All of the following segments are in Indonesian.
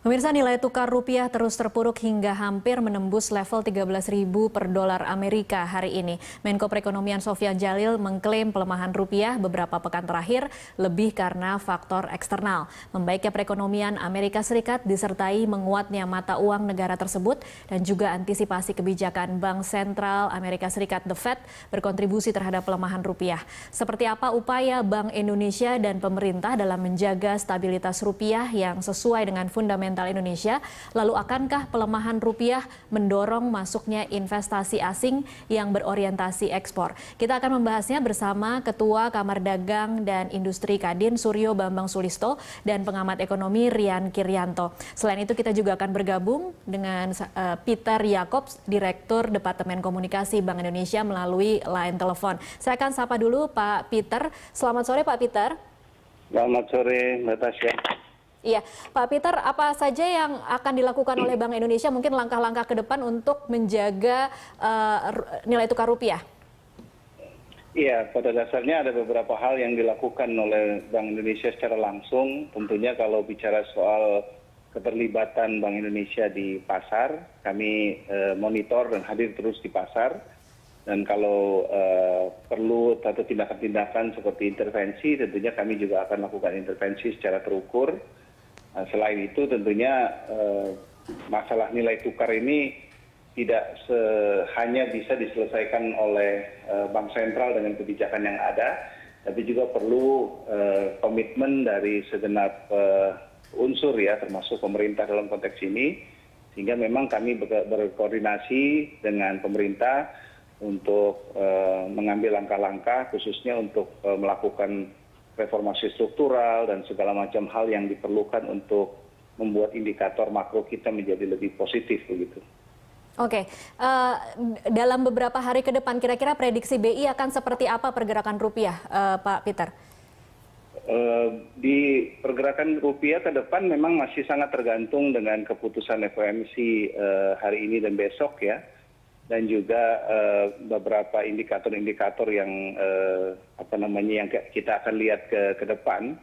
Pemirsa, nilai tukar rupiah terus terpuruk hingga hampir menembus level 13.000 per dolar Amerika hari ini. Menko Perekonomian Sofyan Djalil mengklaim pelemahan rupiah beberapa pekan terakhir lebih karena faktor eksternal. Membaiknya perekonomian Amerika Serikat disertai menguatnya mata uang negara tersebut dan juga antisipasi kebijakan Bank Sentral Amerika Serikat The Fed berkontribusi terhadap pelemahan rupiah. Seperti apa upaya Bank Indonesia dan pemerintah dalam menjaga stabilitas rupiah yang sesuai dengan fundamental Indonesia, lalu akankah pelemahan rupiah mendorong masuknya investasi asing yang berorientasi ekspor? Kita akan membahasnya bersama Ketua Kamar Dagang dan Industri Kadin Suryo Bambang Sulisto dan pengamat ekonomi Rian Kiryanto. Selain itu kita juga akan bergabung dengan Peter Jacobs, Direktur Departemen Komunikasi Bank Indonesia melalui line telepon. Saya akan sapa dulu Pak Peter. Selamat sore Pak Peter. Selamat sore Mbak Tasya. Iya, Pak Peter, apa saja yang akan dilakukan oleh Bank Indonesia, mungkin langkah-langkah ke depan untuk menjaga nilai tukar rupiah? Iya, pada dasarnya ada beberapa hal yang dilakukan oleh Bank Indonesia secara langsung. Tentunya kalau bicara soal keterlibatan Bank Indonesia di pasar, kami monitor dan hadir terus di pasar. Dan kalau perlu atau tindakan-tindakan seperti intervensi, tentunya kami juga akan lakukan intervensi secara terukur. Selain itu tentunya masalah nilai tukar ini tidak hanya bisa diselesaikan oleh Bank Sentral dengan kebijakan yang ada, tapi juga perlu komitmen dari segenap unsur ya, termasuk pemerintah dalam konteks ini, sehingga memang kami berkoordinasi dengan pemerintah untuk mengambil langkah-langkah khususnya untuk melakukan reformasi struktural dan segala macam hal yang diperlukan untuk membuat indikator makro kita menjadi lebih positif begitu. Oke, dalam beberapa hari ke depan kira-kira prediksi BI akan seperti apa pergerakan rupiah, Pak Peter? Di pergerakan rupiah ke depan memang masih sangat tergantung dengan keputusan FOMC hari ini dan besok ya. Dan juga beberapa indikator-indikator yang yang kita akan lihat ke depan,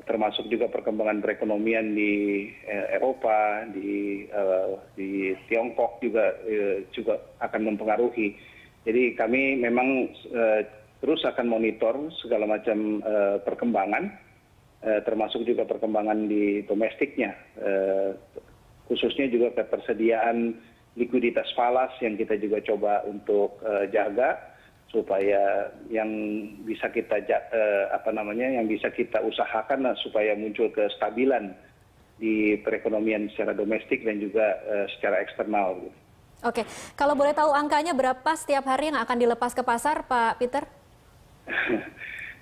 termasuk juga perkembangan perekonomian di Eropa, di Tiongkok juga akan mempengaruhi. Jadi kami memang terus akan monitor segala macam perkembangan, termasuk juga perkembangan di domestiknya, khususnya juga ketersediaan likuiditas falas yang kita juga coba untuk jaga supaya yang bisa kita yang bisa kita usahakan supaya muncul kestabilan di perekonomian secara domestik dan juga secara eksternal. Oke, kalau boleh tahu angkanya berapa setiap hari yang akan dilepas ke pasar, Pak Peter?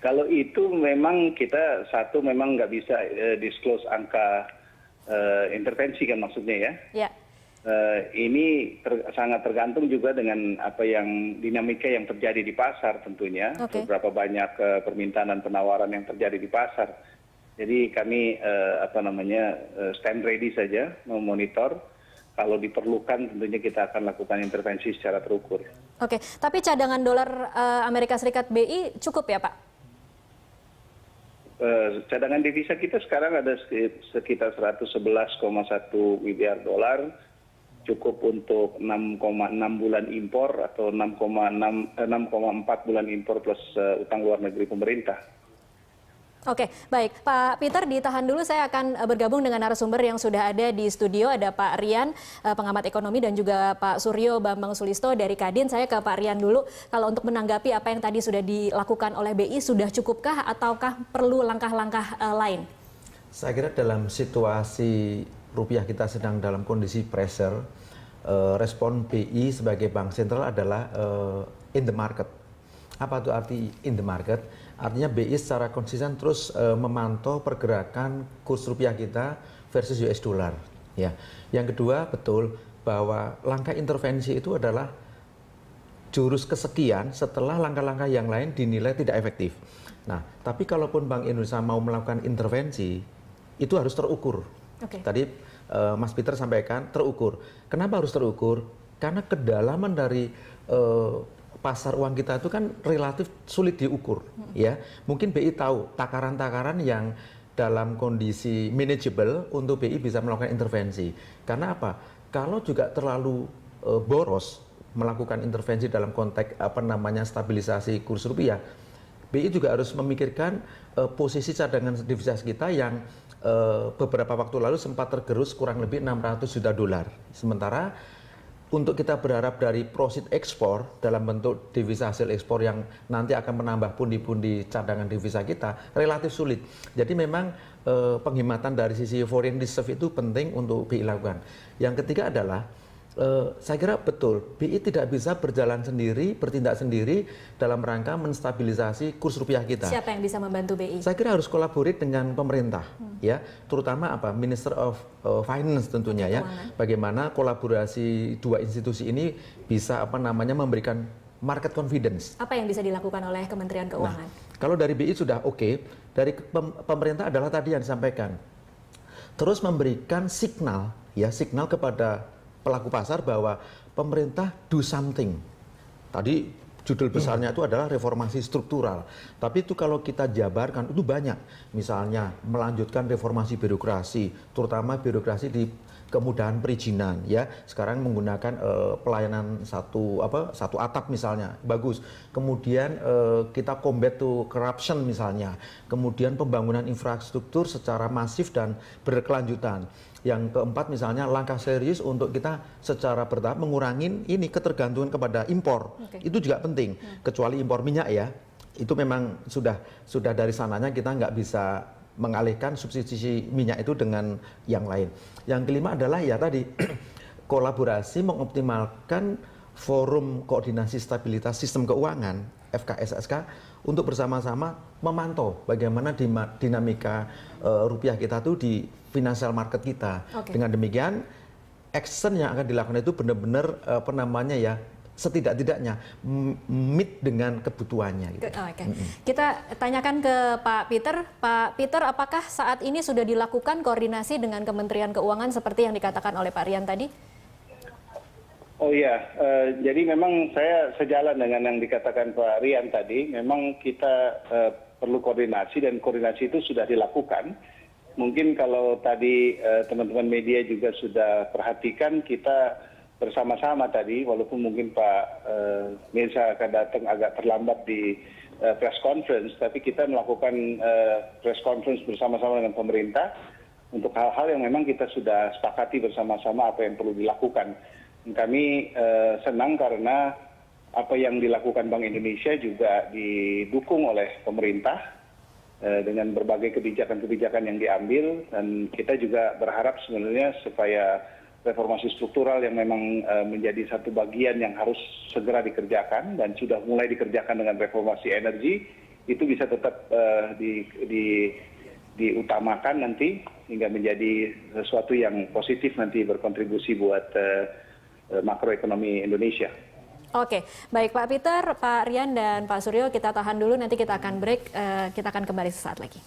Kalau itu memang kita memang nggak bisa disclose angka intervensi kan maksudnya ya. Ya. Ini sangat tergantung juga dengan apa yang dinamika yang terjadi di pasar tentunya. Okay. Beberapa banyak permintaan dan penawaran yang terjadi di pasar. Jadi kami stand ready saja memonitor. Kalau diperlukan tentunya kita akan lakukan intervensi secara terukur. Oke, tapi cadangan dolar Amerika Serikat BI cukup ya Pak? Cadangan devisa kita sekarang ada sekitar 111,1 miliar dolar, cukup untuk 6,6 bulan impor atau 6,4 bulan impor plus utang luar negeri pemerintah. Oke, baik. Pak Peter, ditahan dulu, saya akan bergabung dengan narasumber yang sudah ada di studio. Ada Pak Rian, pengamat ekonomi, dan juga Pak Suryo Bambang Sulisto dari Kadin. Saya ke Pak Rian dulu. Kalau untuk menanggapi apa yang tadi sudah dilakukan oleh BI, sudah cukupkah ataukah perlu langkah-langkah lain? Saya kira dalam situasi rupiah kita sedang dalam kondisi pressure, respon BI sebagai bank sentral adalah in the market. Apa itu arti in the market? Artinya BI secara konsisten terus memantau pergerakan kurs rupiah kita versus US dollar. Ya. Yang kedua, betul bahwa langkah intervensi itu adalah jurus kesekian setelah langkah-langkah yang lain dinilai tidak efektif. Nah, tapi kalaupun Bank Indonesia mau melakukan intervensi, itu harus terukur. Okay. Tadi Mas Peter sampaikan terukur. Kenapa harus terukur? Karena kedalaman dari pasar uang kita itu kan relatif sulit diukur, ya. Mungkin BI tahu takaran-takaran yang dalam kondisi manageable untuk BI bisa melakukan intervensi. Karena apa? Kalau juga terlalu boros melakukan intervensi dalam konteks stabilisasi kurs rupiah, BI juga harus memikirkan posisi cadangan devisa kita yang beberapa waktu lalu sempat tergerus kurang lebih 600 juta dolar. Sementara untuk kita berharap dari proceed ekspor dalam bentuk devisa hasil ekspor yang nanti akan menambah pundi-pundi cadangan devisa kita relatif sulit. Jadi memang penghematan dari sisi foreign reserve itu penting untuk BI lakukan. Yang ketiga adalah saya kira betul, BI tidak bisa berjalan sendiri, bertindak sendiri dalam rangka menstabilisasi kurs rupiah kita. Siapa yang bisa membantu BI? Saya kira harus kolaborasi dengan pemerintah, ya, terutama Minister of Finance tentunya ya. Bagaimana kolaborasi dua institusi ini bisa memberikan market confidence. Apa yang bisa dilakukan oleh Kementerian Keuangan? Nah, kalau dari BI sudah oke, dari pemerintah adalah tadi yang disampaikan. Terus memberikan signal kepada pelaku pasar bahwa pemerintah do something. Tadi judul besarnya itu adalah reformasi struktural. Tapi itu kalau kita jabarkan itu banyak. Misalnya melanjutkan reformasi birokrasi, terutama birokrasi di kemudahan perizinan ya. Sekarang menggunakan pelayanan satu atap misalnya, bagus. Kemudian kita combat to corruption misalnya. Kemudian pembangunan infrastruktur secara masif dan berkelanjutan. Yang keempat misalnya langkah serius untuk kita secara bertahap mengurangi ketergantungan kepada impor. Itu juga penting, kecuali impor minyak ya. Itu memang sudah dari sananya kita nggak bisa mengalihkan subsidi minyak itu dengan yang lain. Yang kelima adalah ya tadi kolaborasi mengoptimalkan forum koordinasi stabilitas sistem keuangan FKSSK untuk bersama-sama memantau bagaimana dinamika rupiah kita tuh di financial market kita. Dengan demikian action yang akan dilakukan itu benar-benar setidak-tidaknya meet dengan kebutuhannya. Gitu. Kita tanyakan ke Pak Peter. Pak Peter, apakah saat ini sudah dilakukan koordinasi dengan Kementerian Keuangan seperti yang dikatakan oleh Pak Rian tadi? Oh iya, jadi memang saya sejalan dengan yang dikatakan Pak Rian tadi. Memang kita perlu koordinasi dan koordinasi itu sudah dilakukan. Mungkin kalau tadi teman-teman media juga sudah perhatikan, kita bersama-sama tadi, walaupun mungkin Pak Mirza akan datang agak terlambat di press conference, tapi kita melakukan press conference bersama-sama dengan pemerintah untuk hal-hal yang memang kita sudah sepakati bersama-sama apa yang perlu dilakukan. Kami senang karena apa yang dilakukan Bank Indonesia juga didukung oleh pemerintah dengan berbagai kebijakan-kebijakan yang diambil, dan kita juga berharap sebenarnya supaya reformasi struktural yang memang menjadi satu bagian yang harus segera dikerjakan dan sudah mulai dikerjakan dengan reformasi energi itu bisa tetap diutamakan nanti hingga menjadi sesuatu yang positif nanti berkontribusi buat makroekonomi Indonesia. Oke, baik Pak Peter, Pak Rian, dan Pak Suryo, kita tahan dulu, nanti kita akan break, kita akan kembali sesaat lagi.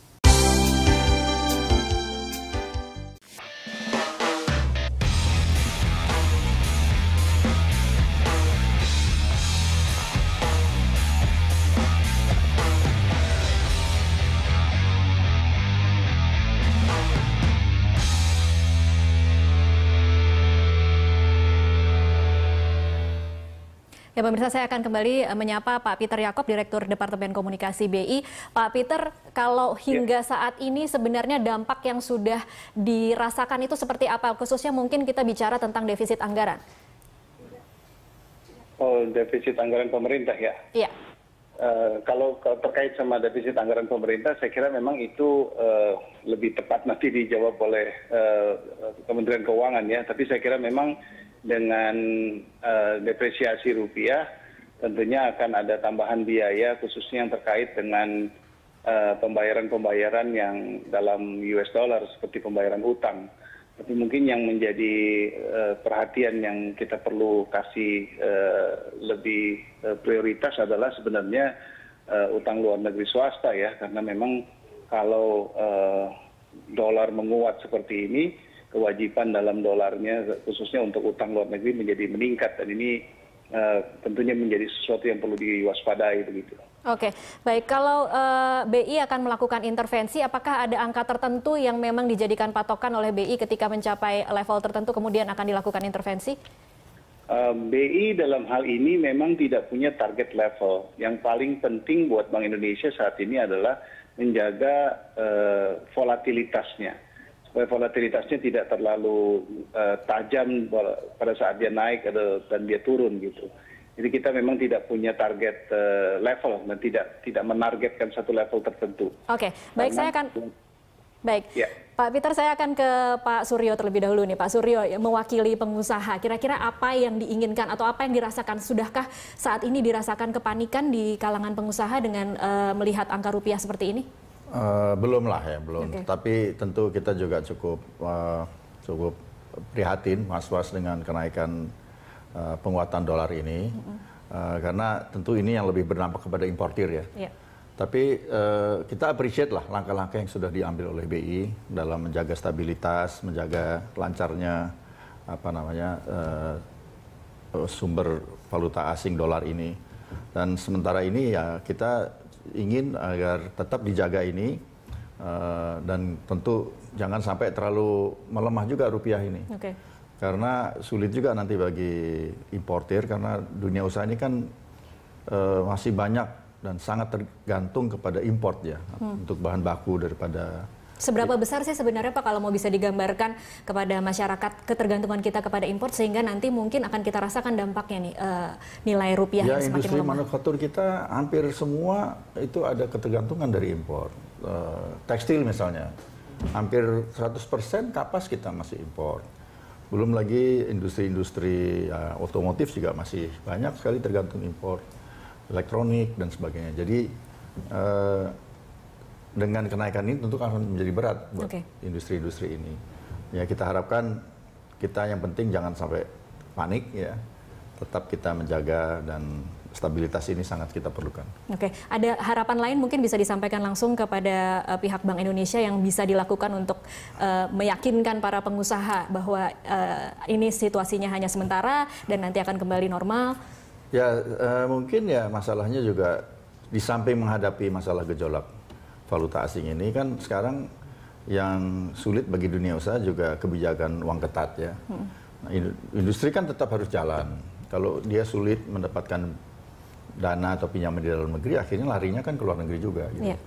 Ya pemirsa, saya akan kembali menyapa Pak Peter Yakob, Direktur Departemen Komunikasi BI. Pak Peter, kalau hingga saat ini sebenarnya dampak yang sudah dirasakan itu seperti apa? Khususnya mungkin kita bicara tentang defisit anggaran. Oh, defisit anggaran pemerintah ya? Iya. Kalau terkait sama defisit anggaran pemerintah, saya kira memang itu lebih tepat nanti dijawab oleh Kementerian Keuangan ya. Tapi saya kira memang dengan depresiasi rupiah tentunya akan ada tambahan biaya khususnya yang terkait dengan pembayaran-pembayaran yang dalam US dollar seperti pembayaran utang. Tapi mungkin yang menjadi perhatian yang kita perlu kasih lebih prioritas adalah sebenarnya utang luar negeri swasta ya, karena memang kalau dolar menguat seperti ini, kewajiban dalam dolarnya khususnya untuk utang luar negeri menjadi meningkat, dan ini tentunya menjadi sesuatu yang perlu diwaspadai begitu. Oke, baik. Kalau BI akan melakukan intervensi, apakah ada angka tertentu yang memang dijadikan patokan oleh BI ketika mencapai level tertentu kemudian akan dilakukan intervensi? BI dalam hal ini memang tidak punya target level. Yang paling penting buat Bank Indonesia saat ini adalah menjaga volatilitasnya. Supaya volatilitasnya tidak terlalu tajam pada saat dia naik dan dia turun gitu. Jadi kita memang tidak punya target level dan tidak menargetkan satu level tertentu. Oke, baik. Saya akan Ya. Pak Peter, saya akan ke Pak Suryo terlebih dahulu nih. Pak Suryo mewakili pengusaha. Kira-kira apa yang diinginkan atau apa yang dirasakan? Sudahkah saat ini dirasakan kepanikan di kalangan pengusaha dengan melihat angka rupiah seperti ini? Belum lah ya, belum. Okay. Tapi tentu kita juga cukup prihatin, was-was dengan kenaikan penguatan dolar ini, karena tentu ini yang lebih berdampak kepada importir ya. Yeah. Tapi kita appreciate lah langkah-langkah yang sudah diambil oleh BI dalam menjaga stabilitas, menjaga lancarnya sumber valuta asing dolar ini. Dan sementara ini ya kita ingin agar tetap dijaga ini, dan tentu jangan sampai terlalu melemah juga rupiah ini. Okay. Karena sulit juga nanti bagi importir, karena dunia usaha ini kan masih banyak dan sangat tergantung kepada import ya, untuk bahan baku daripada. Seberapa besar sih sebenarnya Pak kalau mau bisa digambarkan kepada masyarakat ketergantungan kita kepada import sehingga nanti mungkin akan kita rasakan dampaknya nih, nilai rupiah yang semakin industri melemah. manufaktur kita hampir semua itu ada ketergantungan dari import. Tekstil misalnya, hampir 100% kapas kita masih import. Belum lagi industri-industri otomotif juga masih banyak sekali tergantung impor, elektronik dan sebagainya. Jadi dengan kenaikan ini tentu akan menjadi berat buat industri-industri ini. Ya kita harapkan kita yang penting jangan sampai panik ya, tetap kita menjaga dan stabilitas ini sangat kita perlukan. Oke, ada harapan lain mungkin bisa disampaikan langsung kepada pihak Bank Indonesia yang bisa dilakukan untuk meyakinkan para pengusaha bahwa ini situasinya hanya sementara dan nanti akan kembali normal? Ya mungkin ya masalahnya juga di samping menghadapi masalah gejolak valuta asing ini kan sekarang yang sulit bagi dunia usaha juga kebijakan uang ketat ya. Nah, industri kan tetap harus jalan. Kalau dia sulit mendapatkan dana atau pinjaman di dalam negeri, akhirnya larinya kan ke luar negeri juga. Gitu. Yeah.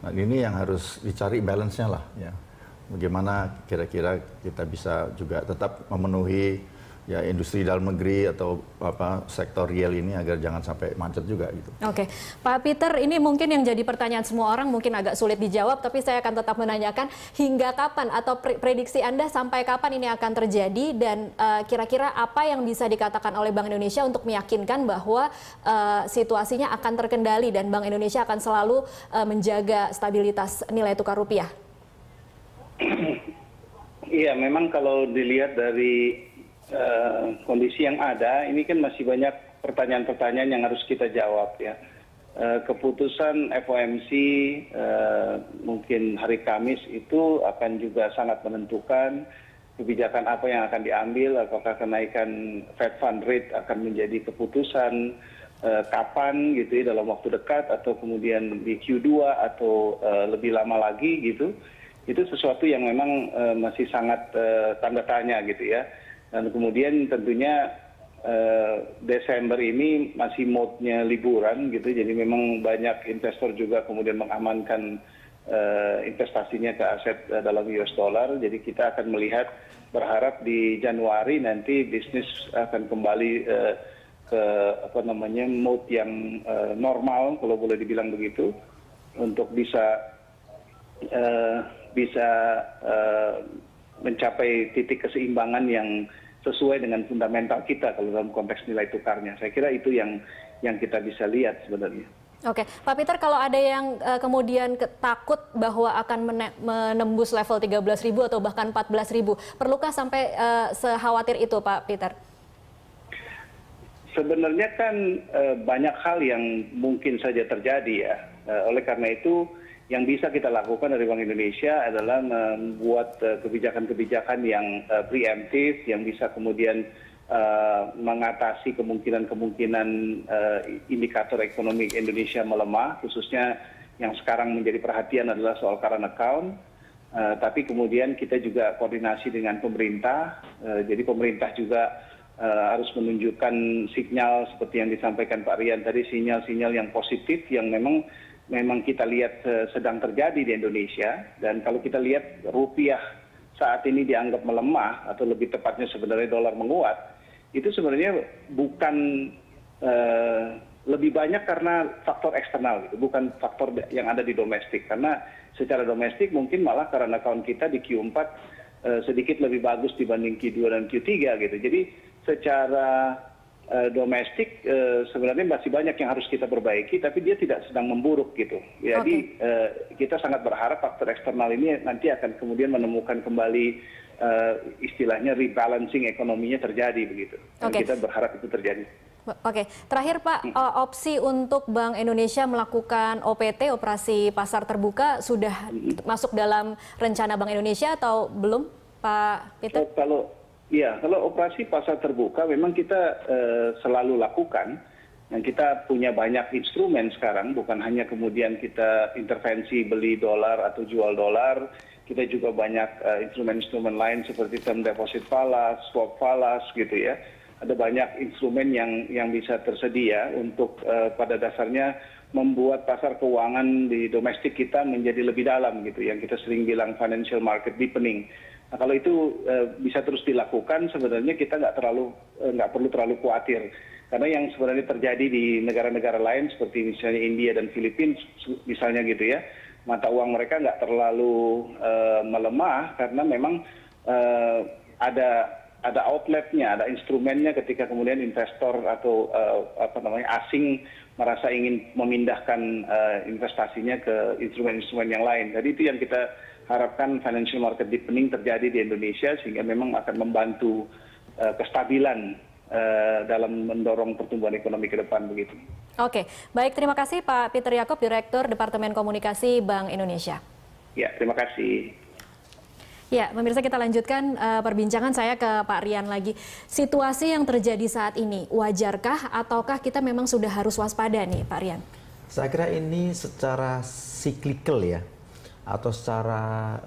Nah ini yang harus dicari balance-nya lah. Ya. Bagaimana kira-kira kita bisa juga tetap memenuhi ya industri dalam negeri atau sektor real ini agar jangan sampai macet juga gitu. Oke, Pak Peter, ini mungkin yang jadi pertanyaan semua orang mungkin agak sulit dijawab, tapi saya akan tetap menanyakan hingga kapan atau prediksi Anda sampai kapan ini akan terjadi dan kira-kira apa yang bisa dikatakan oleh Bank Indonesia untuk meyakinkan bahwa situasinya akan terkendali dan Bank Indonesia akan selalu menjaga stabilitas nilai tukar rupiah? Iya, memang kalau dilihat dari kondisi yang ada, ini kan masih banyak pertanyaan-pertanyaan yang harus kita jawab ya. Keputusan FOMC mungkin hari Kamis itu akan juga sangat menentukan kebijakan apa yang akan diambil, apakah kenaikan Fed Fund Rate akan menjadi keputusan kapan gitu ya, dalam waktu dekat atau kemudian di Q2 atau lebih lama lagi gitu. Itu sesuatu yang memang masih sangat tanda tanya gitu ya. Dan kemudian tentunya Desember ini masih mode-nya liburan gitu, jadi memang banyak investor juga kemudian mengamankan investasinya ke aset dalam US dollar. Jadi kita akan melihat, berharap di Januari nanti bisnis akan kembali ke mode yang normal kalau boleh dibilang begitu, untuk bisa mencapai titik keseimbangan yang sesuai dengan fundamental kita kalau dalam konteks nilai tukarnya. Saya kira itu yang kita bisa lihat sebenarnya. Oke, Pak Peter, kalau ada yang kemudian takut bahwa akan menembus level 13.000 atau bahkan 14.000, perlukah sampai sekhawatir itu, Pak Peter? Sebenarnya kan banyak hal yang mungkin saja terjadi ya. Oleh karena itu, yang bisa kita lakukan dari Bank Indonesia adalah membuat kebijakan-kebijakan yang preemptif, yang bisa kemudian mengatasi kemungkinan-kemungkinan indikator ekonomi Indonesia melemah, khususnya yang sekarang menjadi perhatian adalah soal current account. Tapi kemudian kita juga koordinasi dengan pemerintah, jadi pemerintah juga harus menunjukkan sinyal seperti yang disampaikan Pak Rian tadi, sinyal-sinyal yang positif yang memang kita lihat sedang terjadi di Indonesia. Dan kalau kita lihat rupiah saat ini dianggap melemah, atau lebih tepatnya sebenarnya dolar menguat, itu sebenarnya bukan lebih banyak karena faktor eksternal, gitu, bukan faktor yang ada di domestik. Karena secara domestik mungkin malah karena account kita di Q4 sedikit lebih bagus dibanding Q2 dan Q3 gitu. Jadi secara domestik sebenarnya masih banyak yang harus kita perbaiki, tapi dia tidak sedang memburuk gitu. Jadi kita sangat berharap faktor eksternal ini nanti akan kemudian menemukan kembali istilahnya rebalancing ekonominya terjadi begitu. Dan kita berharap itu terjadi. Oke, terakhir Pak, opsi untuk Bank Indonesia melakukan OPT, operasi pasar terbuka, sudah masuk dalam rencana Bank Indonesia atau belum, Pak Peter? Kalau operasi pasar terbuka memang kita selalu lakukan, dan kita punya banyak instrumen sekarang, bukan hanya kemudian kita intervensi beli dolar atau jual dolar, kita juga banyak instrumen-instrumen lain seperti term deposit falas, swap falas gitu ya. Ada banyak instrumen yang bisa tersedia untuk pada dasarnya membuat pasar keuangan di domestik kita menjadi lebih dalam gitu, yang kita sering bilang financial market deepening. Nah, kalau itu bisa terus dilakukan, sebenarnya kita nggak perlu terlalu khawatir, karena yang sebenarnya terjadi di negara-negara lain seperti misalnya India dan Filipina misalnya gitu ya, mata uang mereka nggak terlalu melemah karena memang ada outletnya, ada instrumennya ketika kemudian investor atau asing merasa ingin memindahkan investasinya ke instrumen-instrumen yang lain. Jadi itu yang kita harapkan, financial market deepening terjadi di Indonesia, sehingga memang akan membantu kestabilan dalam mendorong pertumbuhan ekonomi ke depan begitu. Oke, baik, terima kasih Pak Peter Yakob, Direktur Departemen Komunikasi Bank Indonesia. Ya, terima kasih. Ya, pemirsa, kita lanjutkan perbincangan saya ke Pak Rian lagi. Situasi yang terjadi saat ini, wajarkah ataukah kita memang sudah harus waspada nih, Pak Rian? Saya kira ini secara cyclical ya, atau secara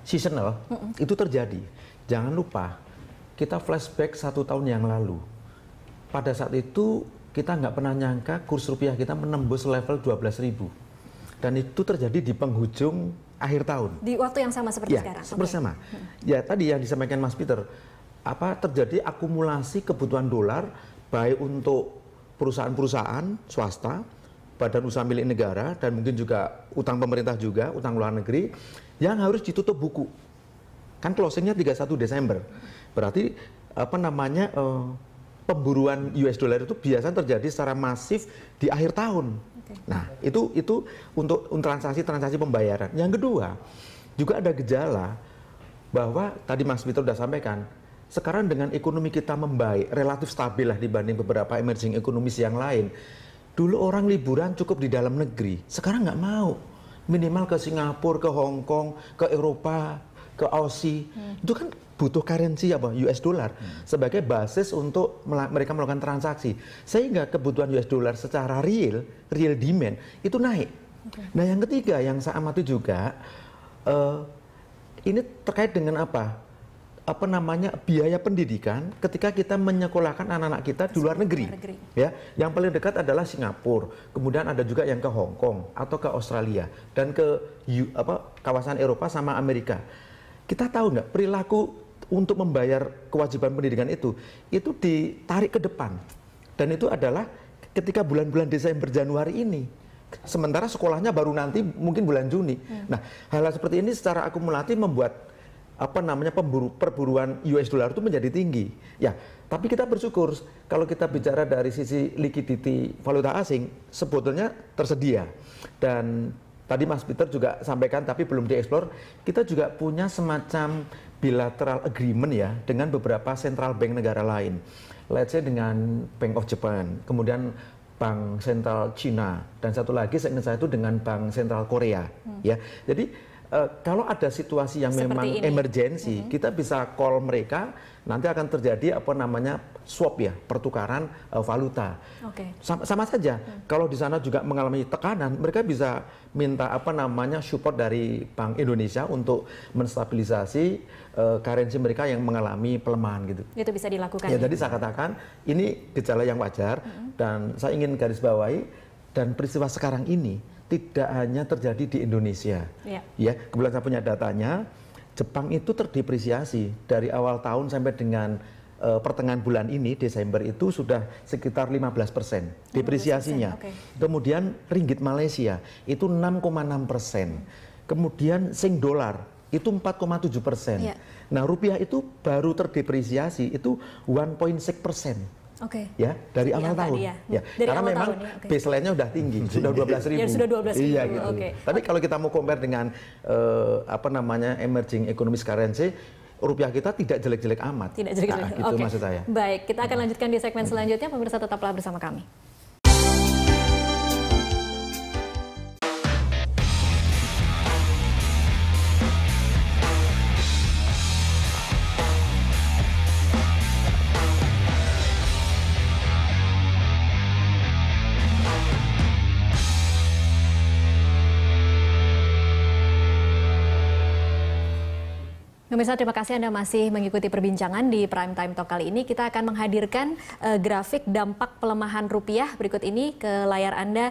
seasonal, itu terjadi. Jangan lupa, kita flashback 1 tahun yang lalu. Pada saat itu kita nggak pernah nyangka kurs rupiah kita menembus level 12.000. Dan itu terjadi di penghujung akhir tahun. Di waktu yang sama seperti sekarang? Seperti sama. Ya, tadi yang disampaikan Mas Peter, terjadi akumulasi kebutuhan dolar, baik untuk perusahaan-perusahaan swasta, badan usaha milik negara, dan mungkin juga utang pemerintah juga, utang luar negeri, yang harus ditutup buku. Kan closingnya 31 Desember. Berarti pemburuan US dollar itu biasanya terjadi secara masif di akhir tahun. Nah, itu untuk transaksi pembayaran. Yang kedua, juga ada gejala bahwa tadi Mas Peter sudah sampaikan, sekarang dengan ekonomi kita membaik, relatif stabil lah dibanding beberapa emerging economies yang lain. Dulu orang liburan cukup di dalam negeri, sekarang nggak mau. Minimal ke Singapura, ke Hong Kong, ke Eropa, ke Aussie. Itu kan butuh currency US dollar sebagai basis untuk mereka melakukan transaksi, sehingga kebutuhan US dollar secara real demand itu naik. Nah, yang ketiga yang saya amati juga ini terkait dengan biaya pendidikan ketika kita menyekolahkan anak-anak kita di luar negeri. Ya, yang paling dekat adalah Singapura, kemudian ada juga yang ke Hong Kong atau ke Australia dan ke kawasan Eropa sama Amerika. Kita tahu nggak perilaku untuk membayar kewajiban pendidikan itu ditarik ke depan, dan itu adalah ketika bulan-bulan Desember Januari ini, sementara sekolahnya baru nanti mungkin bulan Juni. Nah, hal seperti ini secara akumulatif membuat perburuan US dollar itu menjadi tinggi. Ya, tapi kita bersyukur kalau kita bicara dari sisi liquidity valuta asing sebetulnya tersedia. Dan tadi Mas Peter juga sampaikan tapi belum dieksplor, kita juga punya semacam bilateral agreement ya dengan beberapa central bank negara lain. Let's say dengan Bank of Japan, kemudian Bank Sentral Cina, dan satu lagi seingat saya itu dengan Bank Sentral Korea. Ya, jadi kalau ada situasi yang Seperti memang ini. emergensi, kita bisa call mereka, nanti akan terjadi apa namanya swap ya, pertukaran valuta. Oke. Sama saja. Kalau di sana juga mengalami tekanan, mereka bisa minta apa namanya support dari Bank Indonesia untuk menstabilisasi currency mereka yang mengalami pelemahan gitu. Itu bisa dilakukan. Ya, jadi saya katakan ini gejala yang wajar dan saya ingin garis bawahi dan peristiwa sekarang ini tidak hanya terjadi di Indonesia. Ya, kebetulan saya punya datanya, Jepang itu terdepresiasi dari awal tahun sampai dengan pertengahan bulan ini Desember itu sudah sekitar 15% depresiasinya. Kemudian ringgit Malaysia itu 6,6%. Kemudian Sing dolar itu 4,7%. Nah, rupiah itu baru terdepresiasi itu 1,6%. Ya, dari awal tahun. Ya, dari karena awal memang tahun, ya? baseline-nya udah tinggi, sudah 12.000. Ya, sudah 12.000. Iya, gitu. Tapi kalau kita mau compare dengan apa namanya emerging economies currency, rupiah kita tidak jelek-jelek amat. Tidak jelek-jelek. Gitu maksud saya. Baik, kita akan lanjutkan di segmen selanjutnya. Pemirsa tetaplah bersama kami. Pemirsa, terima kasih Anda masih mengikuti perbincangan di Prime Time Talk kali ini. Kita akan menghadirkan grafik dampak pelemahan rupiah berikut ini ke layar Anda.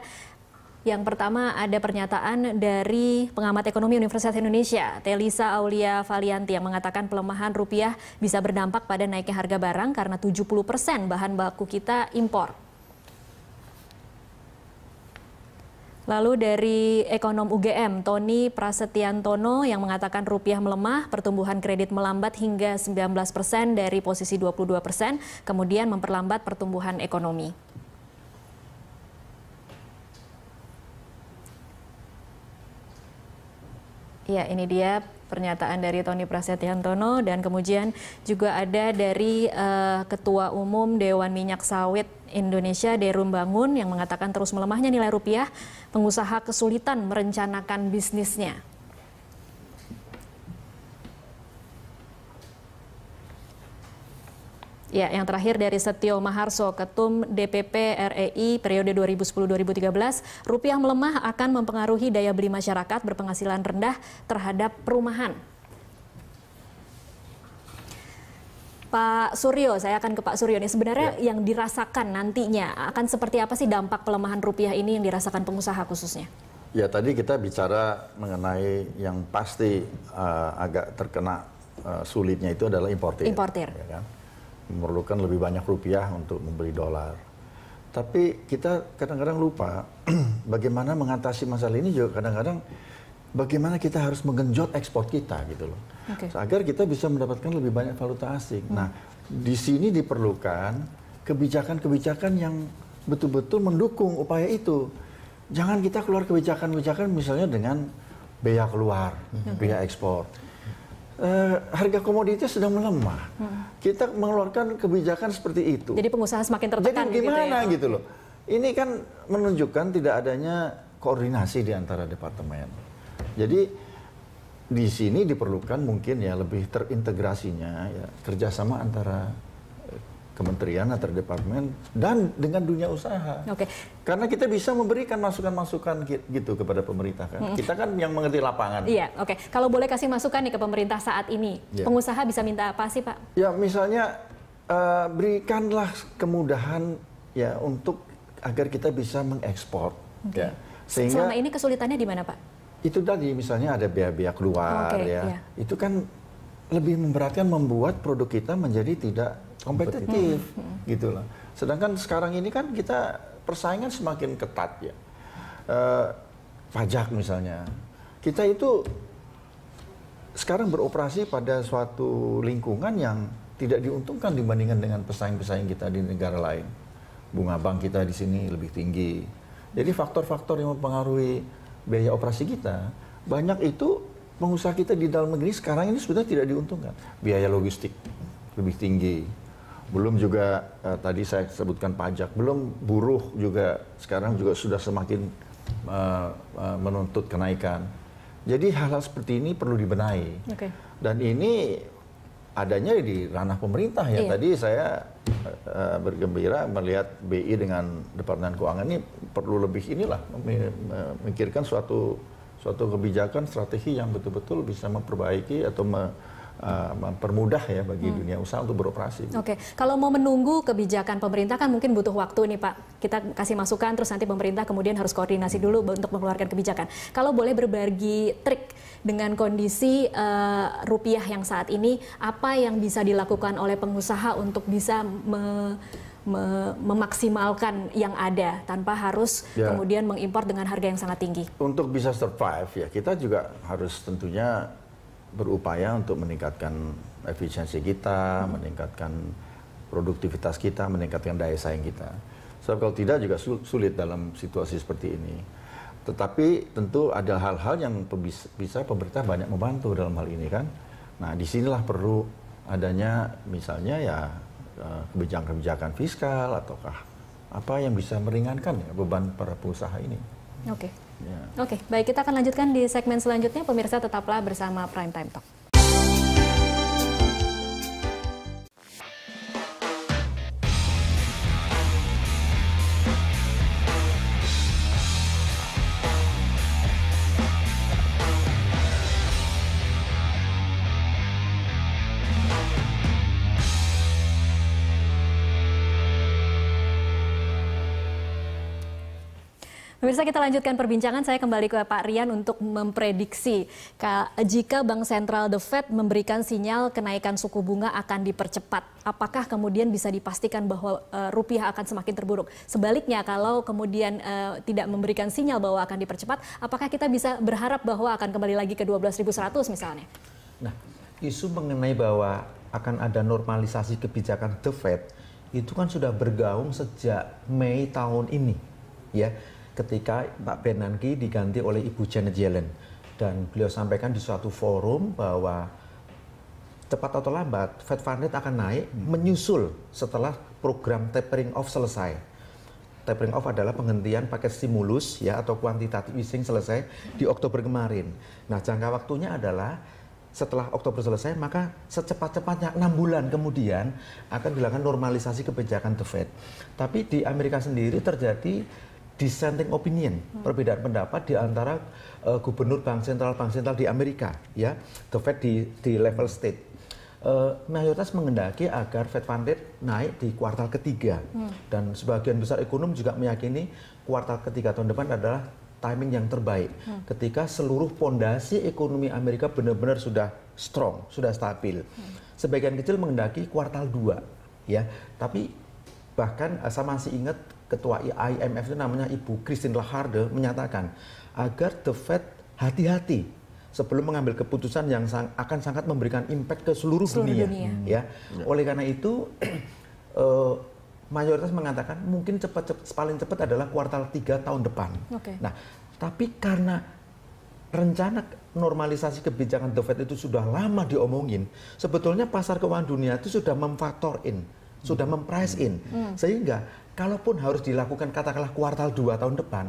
Yang pertama ada pernyataan dari pengamat ekonomi Universitas Indonesia, Telisa Aulia Valianti, yang mengatakan pelemahan rupiah bisa berdampak pada naiknya harga barang karena 70% bahan baku kita impor. Lalu dari ekonom UGM, Tony Prasetyantono, yang mengatakan rupiah melemah, pertumbuhan kredit melambat hingga 19% dari posisi 22%, kemudian memperlambat pertumbuhan ekonomi. Ya, ini dia pernyataan dari Tony Prasetyantono, dan kemudian juga ada dari Ketua Umum Dewan Minyak Sawit Indonesia, Derum Bangun, yang mengatakan terus melemahnya nilai rupiah, pengusaha kesulitan merencanakan bisnisnya. Ya, yang terakhir dari Setio Maharso, Ketum DPP REI periode 2010-2013, rupiah melemah akan mempengaruhi daya beli masyarakat berpenghasilan rendah terhadap perumahan. Pak Suryo, saya akan ke Pak Suryo nih. Sebenarnya yang dirasakan nantinya akan seperti apa sih dampak pelemahan rupiah ini yang dirasakan pengusaha khususnya? Ya, tadi kita bicara mengenai yang pasti agak terkena sulitnya itu adalah importir. Ya kan? Memerlukan lebih banyak rupiah untuk membeli dolar. Tapi kita kadang-kadang lupa bagaimana mengatasi masalah ini juga kadang-kadang bagaimana kita harus menggenjot ekspor kita gitu loh. Agar kita bisa mendapatkan lebih banyak valuta asing. Nah, di sini diperlukan kebijakan-kebijakan yang betul-betul mendukung upaya itu. Jangan kita keluar kebijakan-kebijakan misalnya dengan bea keluar, bea ekspor. Harga komoditas sedang melemah. Kita mengeluarkan kebijakan seperti itu. Jadi pengusaha semakin tertekan. Jadi gimana gitu loh. Ini kan menunjukkan tidak adanya koordinasi di antara departemen. Jadi di sini diperlukan mungkin ya lebih terintegrasinya ya kerjasama antara kementerian, antar departemen dan dengan dunia usaha. Karena kita bisa memberikan masukan-masukan gitu kepada pemerintah kan. Kita kan yang mengerti lapangan. Iya, Kalau boleh kasih masukan nih ke pemerintah saat ini, pengusaha bisa minta apa sih, Pak? Ya, misalnya berikanlah kemudahan ya untuk agar kita bisa mengekspor. Ya. Sehingga selama ini kesulitannya di mana, Pak? Itu tadi misalnya ada bea-bea keluar itu kan lebih memberatkan, membuat produk kita menjadi tidak kompetitif gitu loh. Sedangkan sekarang ini kan kita persaingan semakin ketat ya. Pajak misalnya, kita itu sekarang beroperasi pada suatu lingkungan yang tidak diuntungkan dibandingkan dengan pesaing-pesaing kita di negara lain. Bunga bank kita di sini lebih tinggi. Jadi faktor-faktor yang mempengaruhi biaya operasi kita, banyak itu pengusaha kita di dalam negeri sekarang ini sudah tidak diuntungkan. Biaya logistik lebih tinggi. Belum juga tadi saya sebutkan pajak, belum buruh juga sekarang juga sudah semakin menuntut kenaikan. Jadi hal-hal seperti ini perlu dibenahi. Oke. Dan ini adanya di ranah pemerintah ya. Iya. Tadi saya bergembira melihat BI dengan Departemen Keuangan ini perlu lebih inilah memikirkan suatu kebijakan strategi yang betul-betul bisa memperbaiki atau mempermudah ya bagi dunia usaha untuk beroperasi. Oke, kalau mau menunggu kebijakan pemerintah kan mungkin butuh waktu nih Pak. Kita kasih masukan terus nanti pemerintah kemudian harus koordinasi dulu untuk mengeluarkan kebijakan. Kalau boleh berbagi trik dengan kondisi rupiah yang saat ini, apa yang bisa dilakukan oleh pengusaha untuk bisa memaksimalkan yang ada tanpa harus kemudian mengimpor dengan harga yang sangat tinggi? Untuk bisa survive ya kita juga harus tentunya berupaya untuk meningkatkan efisiensi kita, meningkatkan produktivitas kita, meningkatkan daya saing kita. Sebab kalau tidak juga sulit dalam situasi seperti ini. Tetapi tentu ada hal-hal yang bisa pemerintah banyak membantu dalam hal ini kan. Nah disinilah perlu adanya misalnya ya kebijakan-kebijakan fiskal ataukah apa yang bisa meringankan ya beban para pengusaha ini. Oke. Ya. Oke, baik, kita akan lanjutkan di segmen selanjutnya. Pemirsa tetaplah bersama Prime Time Talk. Pemirsa, kita lanjutkan perbincangan. Saya kembali ke Pak Rian untuk memprediksi jika Bank Sentral The Fed memberikan sinyal kenaikan suku bunga akan dipercepat. Apakah kemudian bisa dipastikan bahwa rupiah akan semakin terburuk? Sebaliknya, kalau kemudian tidak memberikan sinyal bahwa akan dipercepat, apakah kita bisa berharap bahwa akan kembali lagi ke 12.100 misalnya? Nah, isu mengenai bahwa akan ada normalisasi kebijakan The Fed itu kan sudah bergaung sejak Mei tahun ini, ya. Ketika Pak Bernanke diganti oleh Ibu Janet Yellen, dan beliau sampaikan di suatu forum bahwa cepat atau lambat Fed Fund Rate akan naik menyusul setelah program tapering off selesai. Tapering off adalah penghentian paket stimulus ya atau quantitative easing selesai di Oktober kemarin. Nah, jangka waktunya adalah setelah Oktober selesai, maka secepat-cepatnya 6 bulan kemudian akan dilakukan normalisasi kebijakan The Fed. Tapi di Amerika sendiri terjadi dissenting opinion, perbedaan pendapat di antara gubernur bank sentral di Amerika, ya, The Fed di level state. Mayoritas menghendaki agar Fed Fund Rate naik di kuartal ketiga, dan sebagian besar ekonom juga meyakini kuartal ketiga tahun depan adalah timing yang terbaik, ketika seluruh pondasi ekonomi Amerika benar-benar sudah strong, sudah stabil. Sebagian kecil menghendaki kuartal 2, ya, tapi bahkan saya masih ingat Ketua IMF itu namanya Ibu Christine Lagarde menyatakan agar The Fed hati-hati sebelum mengambil keputusan yang akan sangat memberikan impact ke seluruh dunia. Ya. Oleh karena itu mayoritas mengatakan mungkin paling cepat adalah kuartal 3 tahun depan. Nah, tapi karena rencana normalisasi kebijakan The Fed itu sudah lama diomongin, sebetulnya pasar keuangan dunia itu sudah memfaktor in, sudah memprice in, sehingga kalaupun harus dilakukan katakanlah kuartal 2 tahun depan,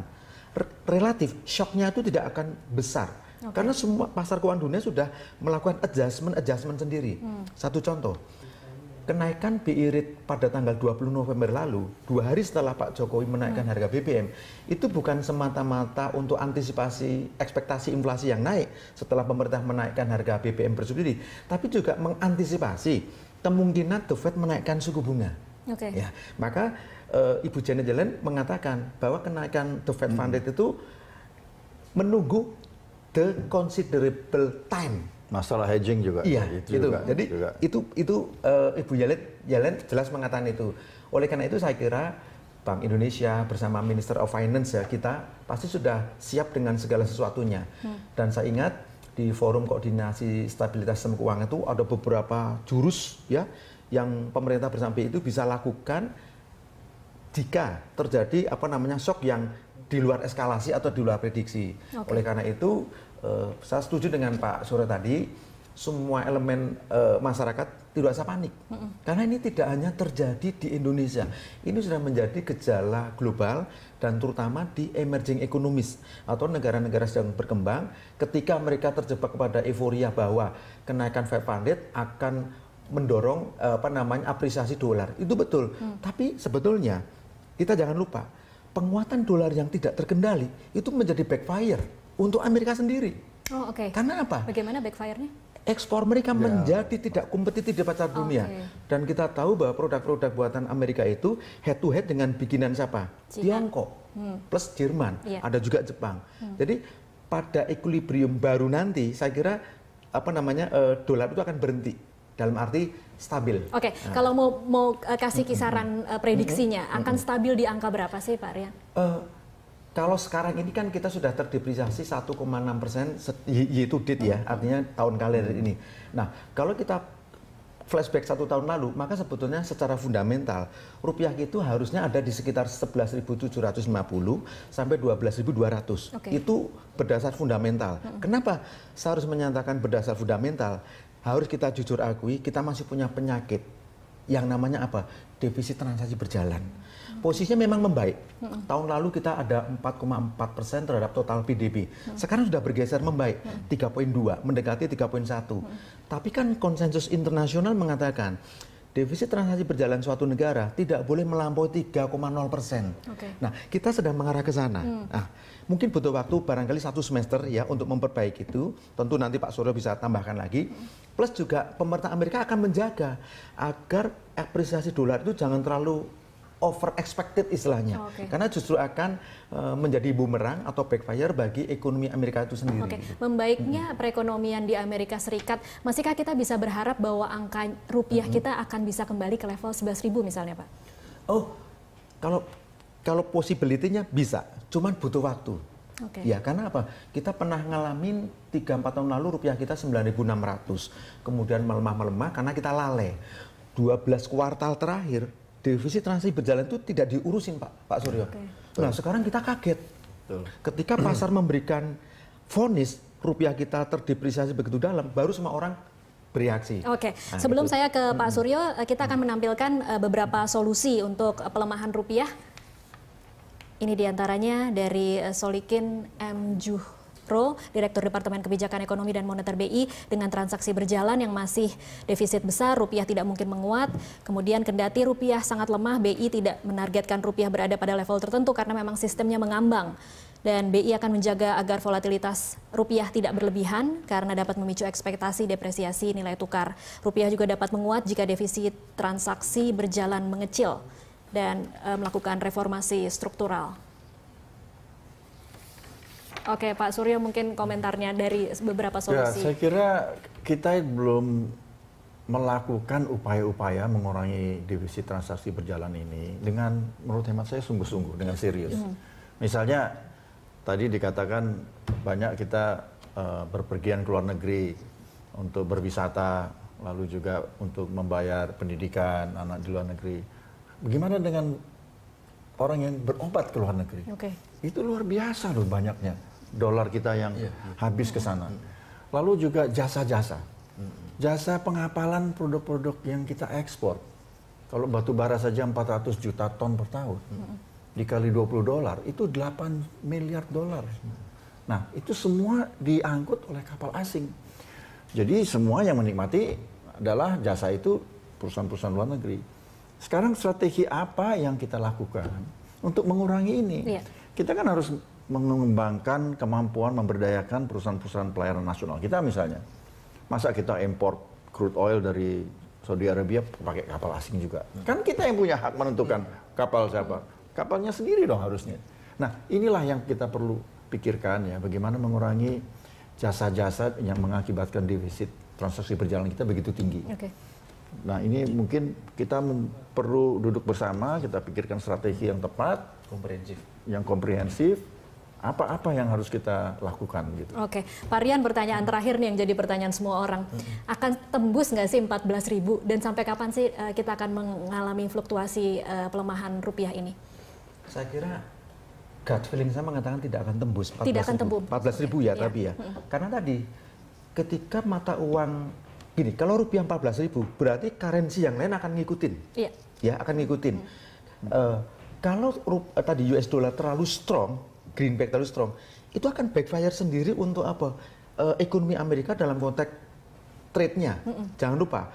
relatif shocknya itu tidak akan besar. Karena semua pasar keuangan dunia sudah melakukan adjustment sendiri. Satu contoh, kenaikan BI rate pada tanggal 20 November lalu, 2 hari setelah Pak Jokowi menaikkan harga BBM, itu bukan semata-mata untuk antisipasi ekspektasi inflasi yang naik setelah pemerintah menaikkan harga BBM bersubsidi, tapi juga mengantisipasi kemungkinan The Fed menaikkan suku bunga. Ya, maka Ibu Janet Yellen mengatakan bahwa kenaikan The Fed Fund Rate itu menunggu the considerable time. Masalah hedging juga. Iya, itu. Jadi itu Ibu Yellen jelas mengatakan itu. Oleh karena itu saya kira Bank Indonesia bersama Minister of Finance ya, kita pasti sudah siap dengan segala sesuatunya. Dan saya ingat di forum koordinasi stabilitas sistem keuangan itu ada beberapa jurus ya yang pemerintah bersama BI itu bisa lakukan jika terjadi shock yang di luar eskalasi atau di luar prediksi. Oleh karena itu saya setuju dengan Pak Surya tadi, semua elemen masyarakat tidak usah panik. Karena ini tidak hanya terjadi di Indonesia. Ini sudah menjadi gejala global dan terutama di emerging economies atau negara-negara sedang berkembang ketika mereka terjebak kepada euforia bahwa kenaikan Fed Fund Rate akan mendorong apresiasi dolar. Itu betul. Tapi sebetulnya kita jangan lupa penguatan dolar yang tidak terkendali itu menjadi backfire untuk Amerika sendiri. Oh, oke. Karena apa? Bagaimana backfire-nya? Ekspor mereka menjadi tidak kompetitif di pasar dunia. Dan kita tahu bahwa produk-produk buatan Amerika itu head to head dengan bikinan siapa? Tiongkok plus Jerman, ada juga Jepang. Jadi pada equilibrium baru nanti saya kira dolar itu akan berhenti dalam arti stabil. Oke, kalau mau kasih kisaran prediksinya akan stabil di angka berapa sih Pak Rian? Kalau sekarang ini kan kita sudah terdepresiasi 1,6% year to date ya, artinya tahun kalender ini. Nah, kalau kita flashback 1 tahun lalu, maka sebetulnya secara fundamental rupiah itu harusnya ada di sekitar 11.750 sampai 12.200. Itu berdasar fundamental. Kenapa saya harus menyatakan berdasar fundamental? Harus kita jujur akui, kita masih punya penyakit yang namanya apa? Defisit transaksi berjalan. Posisinya memang membaik. Tahun lalu kita ada 4,4% terhadap total PDB. Sekarang sudah bergeser membaik, 3,2, mendekati 3,1. Tapi kan konsensus internasional mengatakan defisit transaksi berjalan suatu negara tidak boleh melampaui 3,0%. Nah, kita sedang mengarah ke sana. Nah, mungkin butuh waktu barangkali 1 semester ya untuk memperbaiki itu. Tentu nanti Pak Suryo bisa tambahkan lagi. Plus juga pemerintah Amerika akan menjaga agar apresiasi dolar itu jangan terlalu over expected istilahnya, karena justru akan menjadi bumerang atau backfire bagi ekonomi Amerika itu sendiri. Membaiknya perekonomian di Amerika Serikat, masihkah kita bisa berharap bahwa angka rupiah kita akan bisa kembali ke level 11.000 misalnya, Pak? Oh, kalau possibility-nya bisa, cuman butuh waktu. Ya, karena apa? Kita pernah ngalamin 3-4 tahun lalu rupiah kita 9.600, kemudian melemah-melemah karena kita lalai. 12 kuartal terakhir defisit transaksi berjalan itu tidak diurusin Pak Suryo. Nah, sekarang kita kaget. Ketika pasar memberikan vonis rupiah kita terdepresiasi begitu dalam, baru semua orang bereaksi. Nah, sebelum saya ke Pak Suryo, kita akan menampilkan beberapa solusi untuk pelemahan rupiah. Ini diantaranya dari Solikin M. Juhro, Direktur Departemen Kebijakan Ekonomi dan Moneter BI, dengan transaksi berjalan yang masih defisit besar, rupiah tidak mungkin menguat. Kemudian kendati rupiah sangat lemah, BI tidak menargetkan rupiah berada pada level tertentu karena memang sistemnya mengambang. Dan BI akan menjaga agar volatilitas rupiah tidak berlebihan karena dapat memicu ekspektasi depresiasi nilai tukar. Rupiah juga dapat menguat jika defisit transaksi berjalan mengecil dan melakukan reformasi struktural. Oke, Pak Suryo, mungkin komentarnya dari beberapa solusi. Ya, saya kira kita belum melakukan upaya-upaya mengurangi defisit transaksi berjalan ini dengan, menurut hemat saya, sungguh-sungguh, dengan serius. Misalnya, tadi dikatakan banyak kita berpergian ke luar negeri untuk berwisata, lalu juga untuk membayar pendidikan anak di luar negeri. Bagaimana dengan orang yang berobat ke luar negeri? Itu luar biasa loh banyaknya dolar kita yang habis ke sana. Lalu juga jasa-jasa. Jasa pengapalan produk-produk yang kita ekspor. Kalau batu bara saja 400 juta ton per tahun. Dikali $20, itu 8 miliar dolar. Nah, itu semua diangkut oleh kapal asing. Jadi semua yang menikmati adalah jasa itu perusahaan-perusahaan luar negeri. Sekarang strategi apa yang kita lakukan untuk mengurangi ini? Kita kan harus mengembangkan kemampuan memberdayakan perusahaan-perusahaan pelayaran nasional kita misalnya. Masa kita import crude oil dari Saudi Arabia pakai kapal asing juga? Kan kita yang punya hak menentukan kapal siapa. Kapalnya sendiri dong harusnya. Nah, inilah yang kita perlu pikirkan ya, bagaimana mengurangi jasa-jasa yang mengakibatkan defisit transaksi berjalan kita begitu tinggi. Nah, ini mungkin kita perlu duduk bersama, kita pikirkan strategi yang tepat, yang komprehensif, apa-apa yang harus kita lakukan gitu. Pak Rian, pertanyaan terakhir nih yang jadi pertanyaan semua orang. Akan tembus nggak sih 14.000 dan sampai kapan sih kita akan mengalami fluktuasi pelemahan rupiah ini? Saya kira gut feeling saya mengatakan tidak akan tembus 14.000. Tidak akan tembus. 14.000 ya, tapi ya. Karena tadi ketika mata uang gini, kalau rupiah 14.000 berarti currency yang lain akan ngikutin. Iya. Ya, akan ngikutin. Kalau tadi US dollar terlalu strong, greenback terlalu strong, itu akan backfire sendiri untuk apa? Ekonomi Amerika dalam konteks trade-nya. Jangan lupa,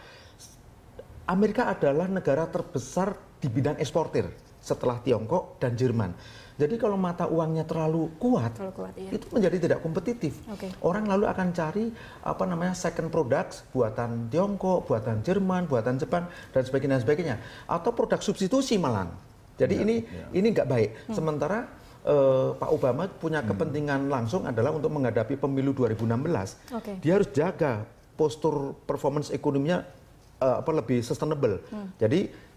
Amerika adalah negara terbesar di bidang eksportir setelah Tiongkok dan Jerman. Jadi kalau mata uangnya terlalu kuat iya, itu menjadi tidak kompetitif. Orang lalu akan cari second products buatan Tiongkok, buatan Jerman, buatan Jepang dan sebagainya, atau produk substitusi malah. Jadi ini nggak baik. Sementara Pak Obama punya kepentingan langsung adalah untuk menghadapi pemilu 2016. Dia harus jaga postur performance ekonominya lebih sustainable. Jadi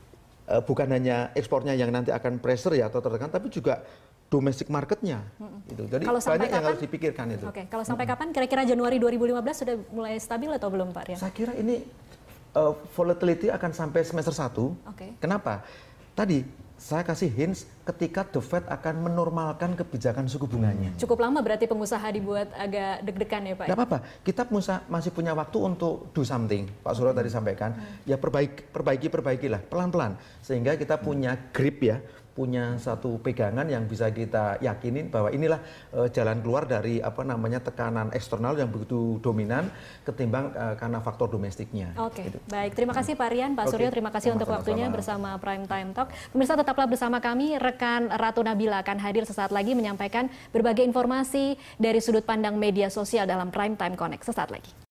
bukan hanya ekspornya yang nanti akan pressure ya atau tertekan, tapi juga domestic marketnya. Jadi kalau banyak yang kapan, harus dipikirkan itu. Kalau sampai kapan? Kira-kira Januari 2015 sudah mulai stabil atau belum, Pak Rian? Saya kira ini volatility akan sampai semester 1. Kenapa? Tadi saya kasih hints ketika The Fed akan menormalkan kebijakan suku bunganya. Cukup lama berarti pengusaha dibuat agak deg-degan ya Pak? Nggak apa-apa, kita masih punya waktu untuk do something. Pak Suryo tadi sampaikan, ya perbaikilah pelan-pelan. Sehingga kita punya grip ya, punya satu pegangan yang bisa kita yakinin bahwa inilah jalan keluar dari tekanan eksternal yang begitu dominan ketimbang karena faktor domestiknya. Gitu. Baik, terima kasih Pak Rian, Pak Suryo, terima kasih untuk waktunya bersama Prime Time Talk. Pemirsa tetaplah bersama kami, rekan Ratu Nabila akan hadir sesaat lagi menyampaikan berbagai informasi dari sudut pandang media sosial dalam Prime Time Connect sesaat lagi.